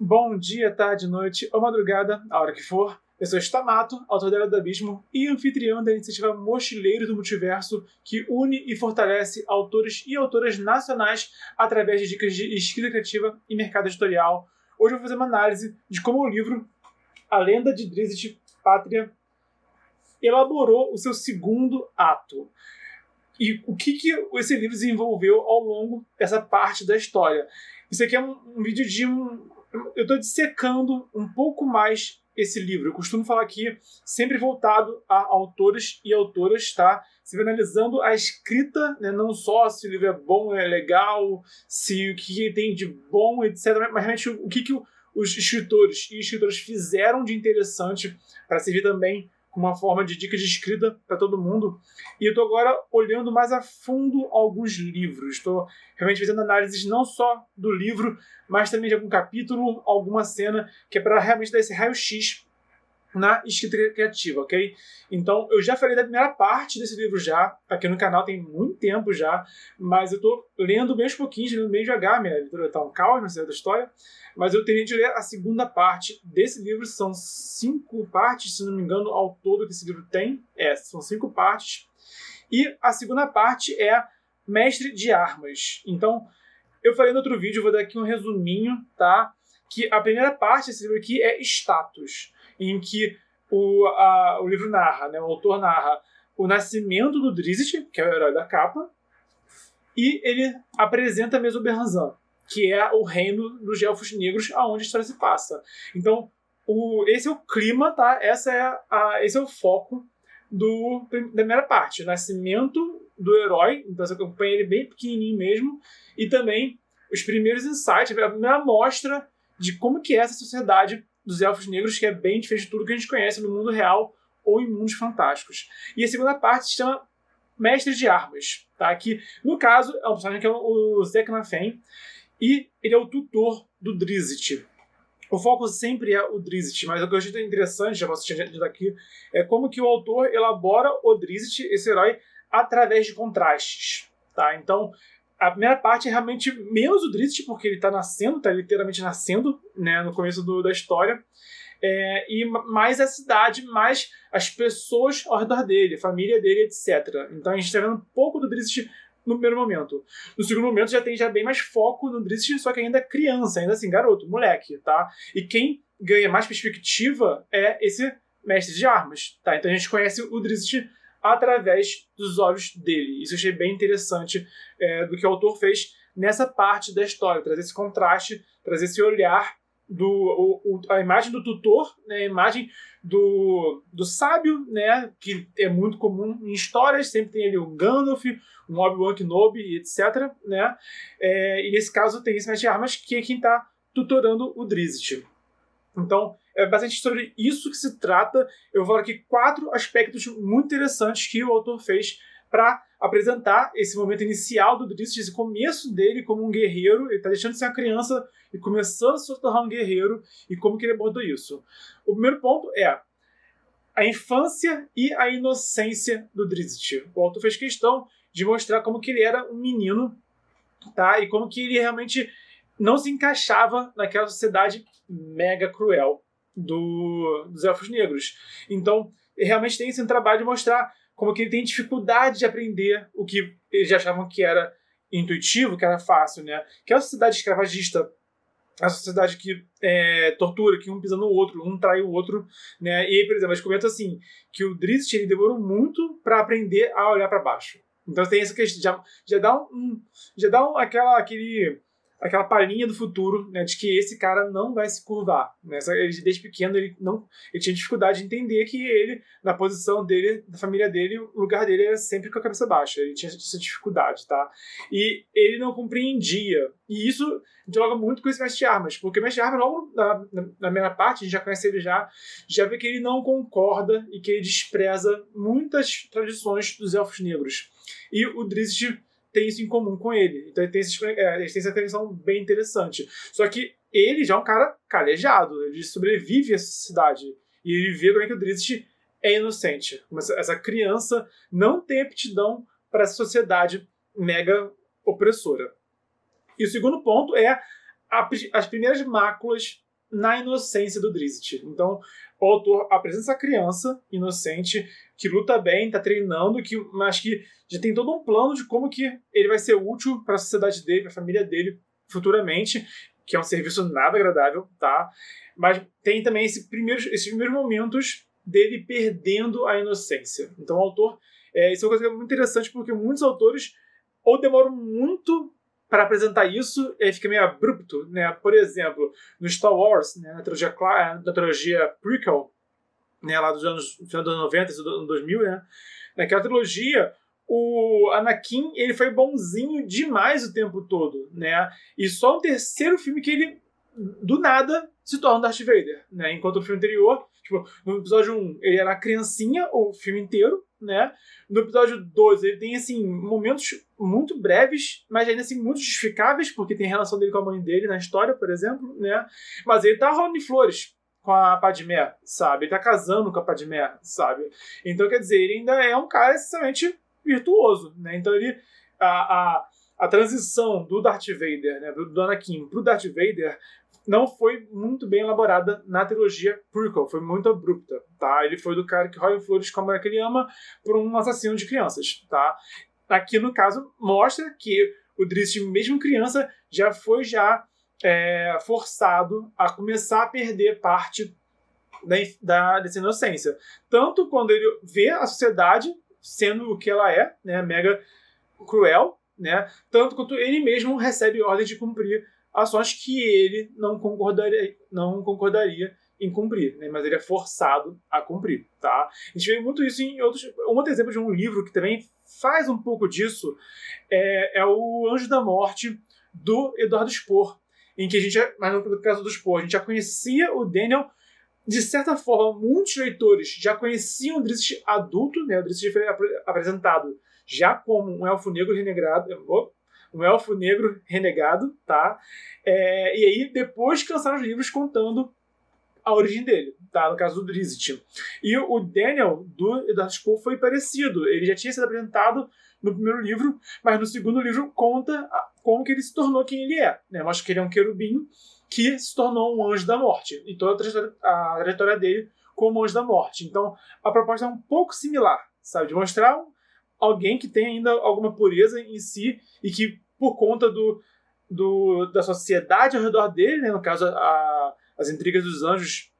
Bom dia, tarde, noite ou madrugada, a hora que for. Eu sou Stamato, autor da Era do Abismo e anfitrião da iniciativa Mochileiros do Multiverso, que une e fortalece autores e autoras nacionais através de dicas de escrita criativa e mercado editorial. Hoje eu vou fazer uma análise de como o livro A Lenda de Drizzt Pátria elaborou o seu segundo ato. E o que esse livro desenvolveu ao longo dessa parte da história. Isso aqui é um vídeo de eu estou dissecando um pouco mais esse livro. Eu costumo falar aqui, sempre voltado a autores e autoras, tá? Sempre analisando a escrita, né? Não só se o livro é bom, é legal, se o que tem de bom, etc. Mas realmente o que os escritores e escritoras fizeram de interessante para servir também como uma forma de dica de escrita para todo mundo. E eu estou agora olhando mais a fundo alguns livros. Estou realmente fazendo análises não só do livro, mas também de algum capítulo, alguma cena, que é para realmente dar esse raio-x na escrita criativa, ok? Então, eu já falei da primeira parte desse livro já, aqui no canal tem muito tempo já, mas eu tô lendo bem aos pouquinhos, lendo bem devagar, minha leitura tá um caos, não sei da história, mas eu terei de ler a segunda parte desse livro, são 5 partes, se não me engano, ao todo que esse livro tem, são 5 partes, e a segunda parte é Mestre de Armas. Então, eu falei no outro vídeo, vou dar aqui um resuminho, tá? Que a primeira parte desse livro aqui é Status, em que o livro narra, né, o autor narra o nascimento do Drizzt, que é o herói da capa, e ele apresenta Mesoberranzan, que é o reino dos Elfos Negros, aonde a história se passa. Então, esse é o clima, tá? Esse é o foco da primeira parte, o nascimento do herói, então você acompanha ele bem pequenininho mesmo, e também os primeiros insights, a primeira amostra de como que é essa sociedade dos Elfos Negros, que é bem diferente de tudo que a gente conhece no mundo real ou em mundos fantásticos. E a segunda parte se chama Mestre de Armas, tá? Que, no caso, é um personagem que é o Zeknafen, e ele é o tutor do Drizzt. O foco sempre é o Drizzt, mas o que eu achei interessante, já posso te dizer aqui, é como que o autor elabora o Drizzt, esse herói, através de contrastes, tá? Então, a primeira parte é realmente menos o Drizzt, porque ele está nascendo, está literalmente nascendo, né, no começo da história, e mais a cidade, mais as pessoas ao redor dele, a família dele, etc. Então a gente está vendo um pouco do Drizzt no primeiro momento. No segundo momento já tem bem mais foco no Drizzt, só que ainda é criança, ainda assim, garoto, moleque, tá? E quem ganha mais perspectiva é esse mestre de armas, tá? Então a gente conhece o Drizzt através dos olhos dele. Isso eu achei bem interessante do que o autor fez nessa parte da história, trazer esse contraste, trazer esse olhar, a imagem do tutor, né, a imagem do sábio, né, que é muito comum em histórias, sempre tem ali o Gandalf, um Obi-Wan Kenobi, etc. Né? E nesse caso tem esse mestre de armas que é quem está tutorando o Drizzt. Então, é bastante sobre isso que se trata. Eu vou aqui 4 aspectos muito interessantes que o autor fez para apresentar esse momento inicial do Drizzt, esse começo dele como um guerreiro. Ele está deixando de ser uma criança e começando a se tornar um guerreiro, e como que ele abordou isso. O primeiro ponto é a infância e a inocência do Drizzt. O autor fez questão de mostrar como que ele era um menino, tá? E como que ele realmente não se encaixava naquela sociedade mega cruel dos Elfos Negros. Então, realmente tem esse trabalho de mostrar como que ele tem dificuldade de aprender o que eles já achavam que era intuitivo, que era fácil, né? Que é a sociedade escravagista, a sociedade que tortura, que um pisa no outro, um trai o outro, né? E aí, por exemplo, eles comentam assim, que o Drizzt ele demorou muito para aprender a olhar para baixo. Então tem essa questão, já dá aquela palhinha do futuro, né, de que esse cara não vai se curvar. Né? Desde pequeno ele tinha dificuldade de entender que ele, na posição dele, da família dele, o lugar dele era sempre com a cabeça baixa. Ele tinha essa dificuldade, tá? E ele não compreendia. E isso dialoga muito com esse mestre de armas, porque o mestre de armas, logo na primeira parte, a gente já conhece ele já vê que ele não concorda e que ele despreza muitas tradições dos Elfos Negros. E o Drizzt tem isso em comum com ele. Então ele tem essa conexão bem interessante. Só que ele já é um cara calejado, ele sobrevive a essa sociedade. E ele vê como é que o Drizzt é inocente. Como essa criança não tem aptidão para essa sociedade mega opressora. E o segundo ponto é as primeiras máculas na inocência do Drizzt. Então, o autor apresenta essa criança inocente que luta bem, está treinando, mas que já tem todo um plano de como que ele vai ser útil para a sociedade dele, para a família dele futuramente, que é um serviço nada agradável, tá? Mas tem também esses primeiros momentos dele perdendo a inocência. Então, o autor... isso é uma coisa muito interessante, porque muitos autores ou demoram muito para apresentar isso, e aí fica meio abrupto, né? Por exemplo, no Star Wars, né, na trilogia prequel, né, lá dos anos, no final dos anos 90 e dos anos 2000, né? Naquela trilogia, o Anakin ele foi bonzinho demais o tempo todo, né? E só no terceiro filme que ele, do nada, se torna Darth Vader, né? Enquanto o filme anterior, tipo, no episódio 1, ele era criancinha o filme inteiro, né? No episódio 2, ele tem, assim, momentos muito breves, mas ainda assim muito justificáveis, porque tem a relação dele com a mãe dele na história, por exemplo, né? Mas ele tá rolando flores com a Padmé, sabe? Ele tá casando com a Padmé, sabe? Então, quer dizer, ele ainda é um cara extremamente virtuoso, né? Então, a transição do Darth Vader, né, do Anakin pro Darth Vader, não foi muito bem elaborada na trilogia prequel, foi muito abrupta, tá? Ele foi do cara que rola flores com a mulher que ele ama por um assassino de crianças, tá? Aqui, no caso, mostra que o Drizzt, mesmo criança, já foi forçado a começar a perder parte dessa inocência. Tanto quando ele vê a sociedade sendo o que ela é, né, mega cruel, né, tanto quanto ele mesmo recebe ordem de cumprir ações que ele não concordaria em cumprir, né, mas ele é forçado a cumprir, tá? A gente vê muito isso em outros... Um outro exemplo de um livro que também faz um pouco disso é o Anjo da Morte, do Eduardo Spohr, em que a gente, mas no caso do Spohr, a gente já conhecia o Daniel. De certa forma, muitos leitores já conheciam o Drizzt adulto, né? O Drizzt foi apresentado já como um elfo negro renegado, tá? E aí, depois que lançaram os livros contando a origem dele, tá? No caso do Drizzt. E o Daniel, do Eduardo Spohr, foi parecido. Ele já tinha sido apresentado no primeiro livro, mas no segundo livro conta como que ele se tornou quem ele é, né? Mostra que ele é um querubim que se tornou um anjo da morte, e toda a trajetória dele como anjo da morte. Então, a proposta é um pouco similar, sabe? De mostrar alguém que tem ainda alguma pureza em si e que, por conta da sociedade ao redor dele, né? No caso, as intrigas dos anjos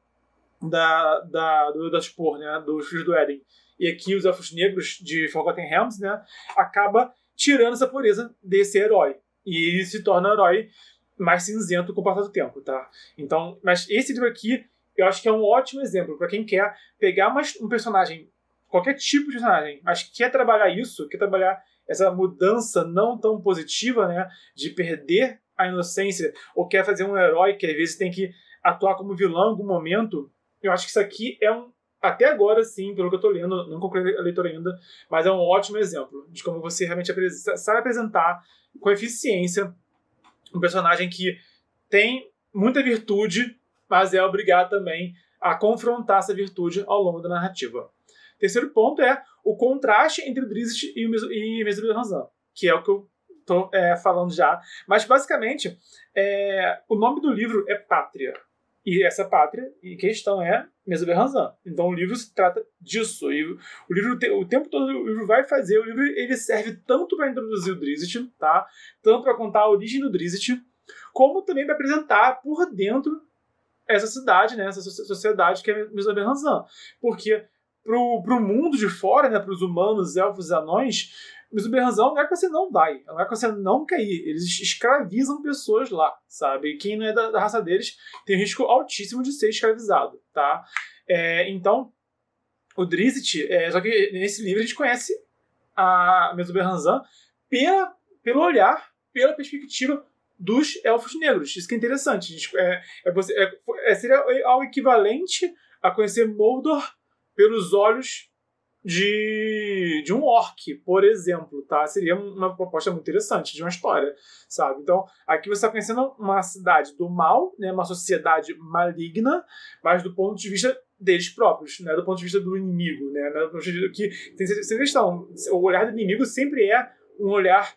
do Spohr, né? Dos Filhos do Éden, e aqui os Elfos Negros de Forgotten Realms, né? Acaba tirando essa pureza desse herói. E ele se torna um herói mais cinzento com o passar do tempo, tá? Então, mas esse livro aqui, eu acho que é um ótimo exemplo para quem quer pegar um personagem, qualquer tipo de personagem, mas quer trabalhar isso, quer trabalhar essa mudança não tão positiva, né, de perder a inocência, ou quer fazer um herói que às vezes tem que atuar como vilão em algum momento. Eu acho que isso aqui é até agora, sim, pelo que eu estou lendo, não concluí a leitura ainda, mas é um ótimo exemplo de como você realmente sabe apresentar com eficiência um personagem que tem muita virtude, mas é obrigado também a confrontar essa virtude ao longo da narrativa. Terceiro ponto é o contraste entre o Drizzt e Mesubir Ranzan, que é o que eu estou falando já. Mas, basicamente, o nome do livro é Pátria. E essa pátria em questão é Mesubir Ranzan. Então o livro se trata disso. E o livro, o tempo todo, o livro vai fazer. O livro ele serve tanto para introduzir o Drizzt, tá? Tanto para contar a origem do Drizzt, como também para apresentar por dentro essa cidade, né? Essa sociedade que é Mesubir Ranzan. Porque pro mundo de fora, né? Para os humanos, elfos e anões, Mesubir Ranzan é um lugar que você não vai, é um lugar que você não quer ir. Eles escravizam pessoas lá, sabe? E quem não é da raça deles tem um risco altíssimo de ser escravizado, tá? Então, o Drizzt, só que nesse livro a gente conhece a Mesubir Ranzan pelo olhar, pela perspectiva dos elfos negros. Isso que é interessante. Seria algo equivalente a conhecer Mordor pelos olhos de um orc, por exemplo, tá? Seria uma proposta muito interessante de uma história, sabe? Então, aqui você está conhecendo uma cidade do mal, né? Uma sociedade maligna, mas do ponto de vista deles próprios, né? Do ponto de vista do inimigo, né? Que tem essa questão. O olhar do inimigo sempre é um olhar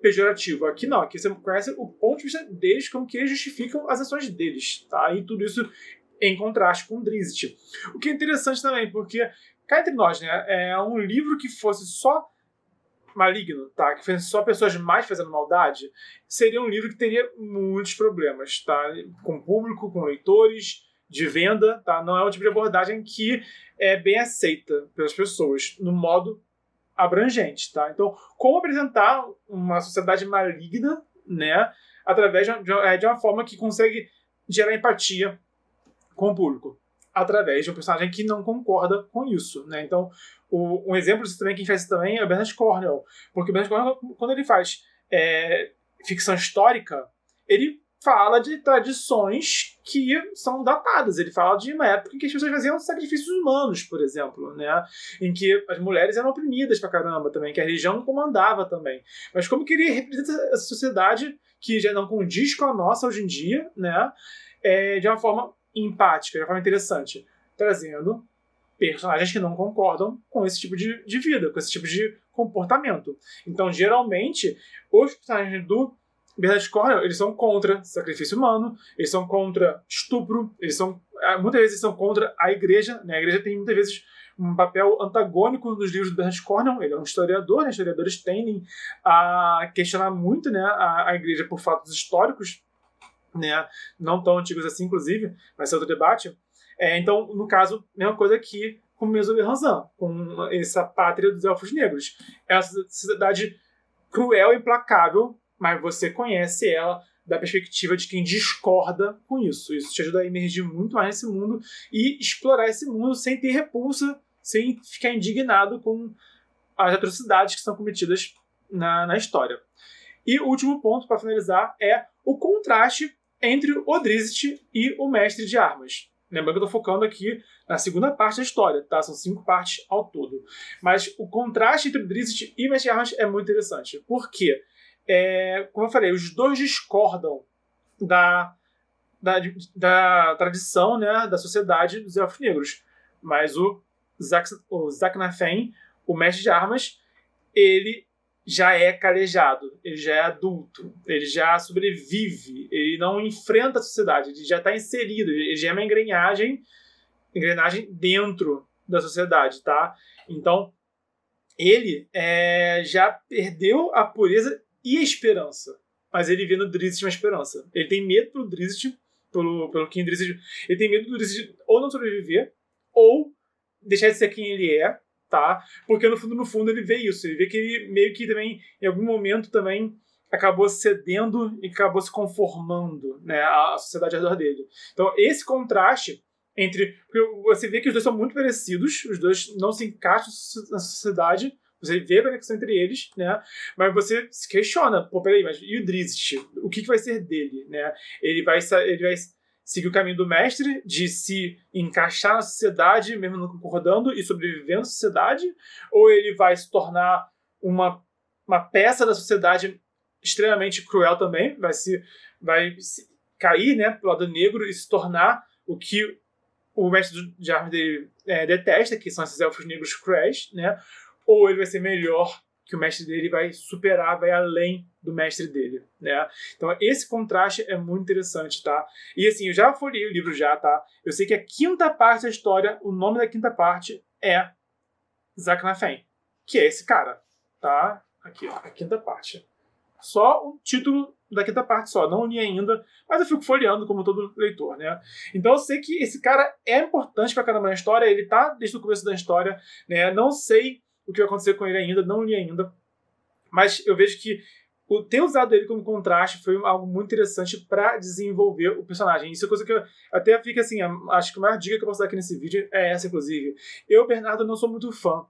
pejorativo. Aqui não, aqui você conhece o ponto de vista deles, como que eles justificam as ações deles, tá? E tudo isso em contraste com o Drizzt. O que é interessante também, porque cá entre nós, né, é um livro que fosse só maligno, tá? Que fosse só pessoas mais fazendo maldade, seria um livro que teria muitos problemas, tá? Com público, com leitores, de venda, tá? Não é um tipo de abordagem que é bem aceita pelas pessoas, no modo abrangente, tá? Então, como apresentar uma sociedade maligna, né, através de uma forma que consegue gerar empatia com o público, através de um personagem que não concorda com isso, né? Então, um exemplo disso também, quem faz isso também é o Bernard Cornwell, porque o Bernard Cornwell, quando ele faz ficção histórica, ele fala de tradições que são datadas. Ele fala de uma época em que as pessoas faziam sacrifícios humanos, por exemplo, né? Em que as mulheres eram oprimidas pra caramba também, que a religião comandava também. Mas como que ele representa essa sociedade que já não condiz com a nossa hoje em dia, né? De uma forma empática, de uma forma interessante, trazendo personagens que não concordam com esse tipo de vida, com esse tipo de comportamento. Então, geralmente, os personagens do Bernard Cornwell, eles são contra sacrifício humano, eles são contra estupro, muitas vezes são contra a igreja, né? A igreja tem muitas vezes um papel antagônico nos livros do Bernard Cornwell. Ele é um historiador, né? Historiadores tendem a questionar muito, né, a igreja por fatos históricos, né? Não tão antigos assim, inclusive, mas é outro debate. Então, no caso, mesma coisa aqui com Mesoberranzan, com essa pátria dos elfos negros. É uma sociedade cruel e implacável, mas você conhece ela da perspectiva de quem discorda com isso. Isso te ajuda a emergir muito mais nesse mundo e explorar esse mundo sem ter repulsa, sem ficar indignado com as atrocidades que são cometidas na história. E o último ponto, para finalizar, é o contraste entre o Drizzt e o Mestre de Armas. Lembrando que eu estou focando aqui na segunda parte da história, tá? São 5 partes ao todo. Mas o contraste entre o Drizzt e o Mestre de Armas é muito interessante. Por quê? Como eu falei, os dois discordam da tradição, né, da sociedade dos elfos negros. Mas o Zaknafein, o Mestre de Armas, ele já é calejado, ele já é adulto, ele já sobrevive, ele não enfrenta a sociedade, ele já está inserido, ele já é uma engrenagem dentro da sociedade, tá? Então, ele já perdeu a pureza e a esperança, mas ele vê no Drizzt uma esperança. Ele tem medo pelo Drizzt, pelo King Drizzt, ele tem medo do Drizzt ou não sobreviver, ou deixar de ser quem ele é, tá? Porque no fundo ele vê isso, ele vê que ele meio que também, em algum momento também acabou cedendo e acabou se conformando, né, à sociedade ao redor dele. Então esse contraste entre, porque você vê que os dois são muito parecidos, os dois não se encaixam na sociedade, você vê a conexão entre eles, né? Mas você se questiona, pô, peraí, mas e o Drizzt? O que vai ser dele, né? Ele vai seguir o caminho do mestre, de se encaixar na sociedade, mesmo não concordando, e sobrevivendo à sociedade, ou ele vai se tornar uma peça da sociedade extremamente cruel também, vai se cair, né, pro lado negro e se tornar o que o mestre de armas dele detesta, que são esses elfos negros cruéis, né? Ou ele vai ser melhor que o mestre dele, vai superar, vai além do mestre dele, né? Então esse contraste é muito interessante, tá? E assim, eu já folhei o livro já, tá? Eu sei que a quinta parte da história, o nome da quinta parte é Zaknafein, que é esse cara, tá? Aqui, ó, a quinta parte. Só o título da quinta parte só, não li ainda, mas eu fico folheando como todo leitor, né? Então eu sei que esse cara é importante pra caramba na história, ele tá desde o começo da história, né? Não sei o que vai acontecer com ele ainda, não li ainda, mas eu vejo que ter usado ele como contraste foi algo muito interessante para desenvolver o personagem. Isso é coisa que eu até fica assim, acho que a maior dica que eu posso dar aqui nesse vídeo é essa, inclusive. Eu, Bernardo, não sou muito fã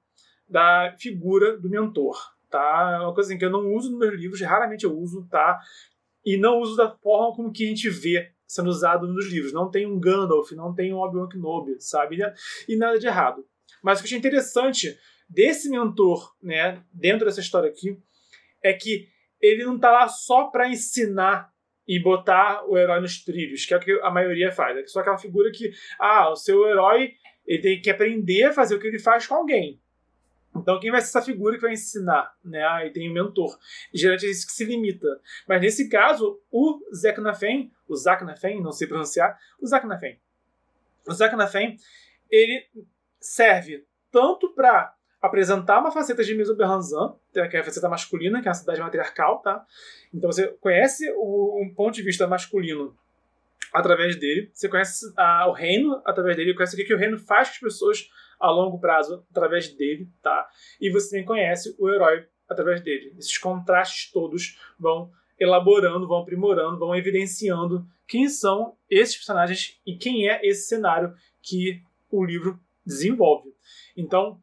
da figura do mentor, tá? É uma coisa assim que eu não uso nos meus livros, raramente eu uso, tá? E não uso da forma como que a gente vê sendo usado nos livros. Não tem um Gandalf, não tem um Obi-Wan Kenobi, sabe? E nada de errado. Mas o que eu achei interessante desse mentor, né, dentro dessa história aqui, é que ele não tá lá só para ensinar e botar o herói nos trilhos, que é o que a maioria faz. É só aquela figura que, o seu herói ele tem que aprender a fazer o que ele faz com alguém. Então, quem vai ser essa figura que vai ensinar? Né? Aí tem o mentor. E geralmente é isso que se limita. Mas nesse caso, o Zach Nafem, não sei pronunciar, o Zach Nafem, ele serve tanto para apresentar uma faceta de Mesoberranzan, que é a faceta masculina, que é a cidade matriarcal, tá? Então você conhece um ponto de vista masculino através dele, você conhece o reino através dele, conhece o que o reino faz com as pessoas a longo prazo através dele, tá? E você também conhece o herói através dele. Esses contrastes todos vão elaborando, vão aprimorando, vão evidenciando quem são esses personagens e quem é esse cenário que o livro desenvolve. Então,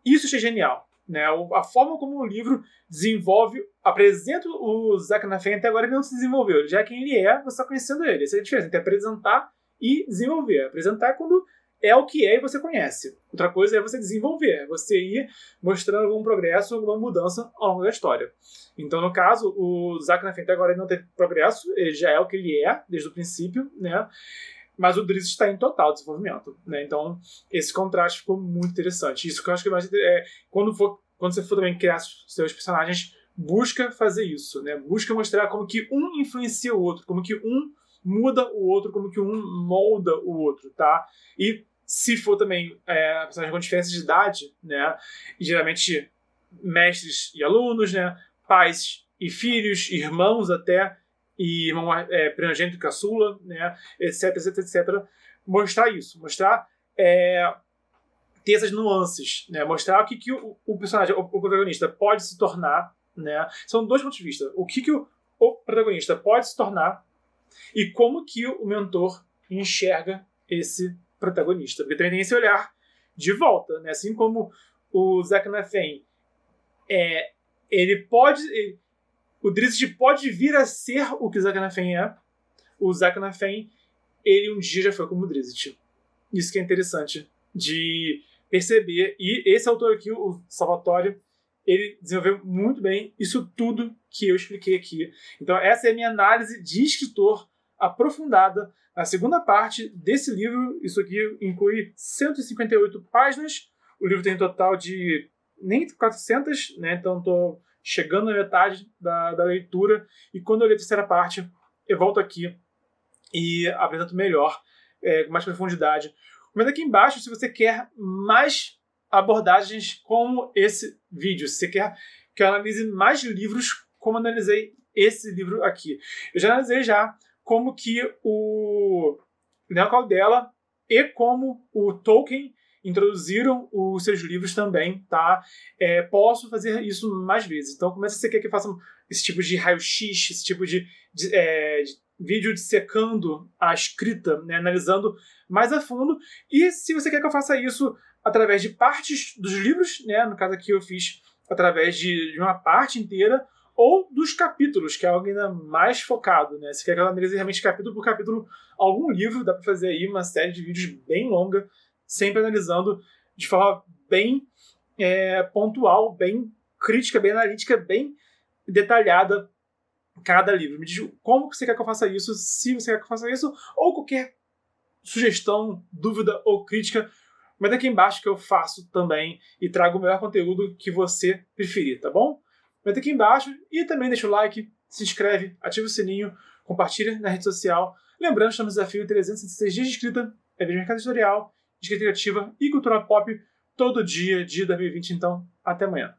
isso é genial. Né? A forma como o livro desenvolve, apresenta o Zach Nafem, até agora ele não se desenvolveu. Já quem ele é, você está conhecendo ele. Essa é a diferença entre apresentar e desenvolver. Apresentar é quando é o que é e você conhece. Outra coisa é você desenvolver, é você ir mostrando algum progresso, alguma mudança ao longo da história. Então, no caso, o Zach Nafem até agora ele não teve progresso, ele já é o que ele é desde o princípio, né? Mas o Drizzt está em total desenvolvimento, né? Então, esse contraste ficou muito interessante. Isso que eu acho que mais quando você for também criar seus personagens, busca fazer isso, né? Busca mostrar como que um influencia o outro, como que um muda o outro, como que um molda o outro, tá? E se for também personagem com diferença de idade, né? E geralmente mestres e alunos, né? Pais e filhos, irmãos até, e irmão primogênito caçula, né? Etc, etc, etc. Mostrar isso, mostrar ter essas nuances, né? Mostrar o que o personagem, o protagonista pode se tornar, né? São dois pontos de vista. O que o protagonista pode se tornar e como que o mentor enxerga esse protagonista. Porque também tem esse olhar de volta, né? Assim como o Zach Nafem, o Drizzt pode vir a ser o que o Zach Nafem é. O Zach Nafem, ele um dia já foi como o Drizzt. Isso que é interessante de perceber. E esse autor aqui, o Salvatore, ele desenvolveu muito bem isso tudo que eu expliquei aqui. Então essa é a minha análise de escritor aprofundada na segunda parte desse livro. Isso aqui inclui 158 páginas. O livro tem um total de nem 400, né? Então estou chegando na metade da leitura. E quando eu ler a terceira parte, eu volto aqui e apresento melhor, com mais profundidade. Comenta aqui embaixo se você quer mais abordagens como esse vídeo. Se você quer que eu analise mais livros como analisei esse livro aqui. Eu já analisei como que o Leon Caldela e como o Tolkien introduziram os seus livros também, tá? Posso fazer isso mais vezes. Então, como é que você quer que eu faça esse tipo de raio-x, esse tipo de vídeo dissecando a escrita, né? Analisando mais a fundo. E se você quer que eu faça isso através de partes dos livros, né? No caso aqui eu fiz através de uma parte inteira, ou dos capítulos, que é algo ainda mais focado, né? Se quer que eu analise realmente capítulo por capítulo algum livro, dá para fazer aí uma série de vídeos bem longa, sempre analisando de forma bem pontual, bem crítica, bem analítica, bem detalhada cada livro. Me diz como você quer que eu faça isso, se você quer que eu faça isso, ou qualquer sugestão, dúvida ou crítica, mas aqui embaixo que eu faço também e trago o melhor conteúdo que você preferir, tá bom? Comenta aqui embaixo e também deixa o like, se inscreve, ativa o sininho, compartilha na rede social. Lembrando, estamos no desafio 366 dias de escrita, vídeo de mercado editorial, escrita criativa e cultura pop todo dia de 2020. Então, até amanhã.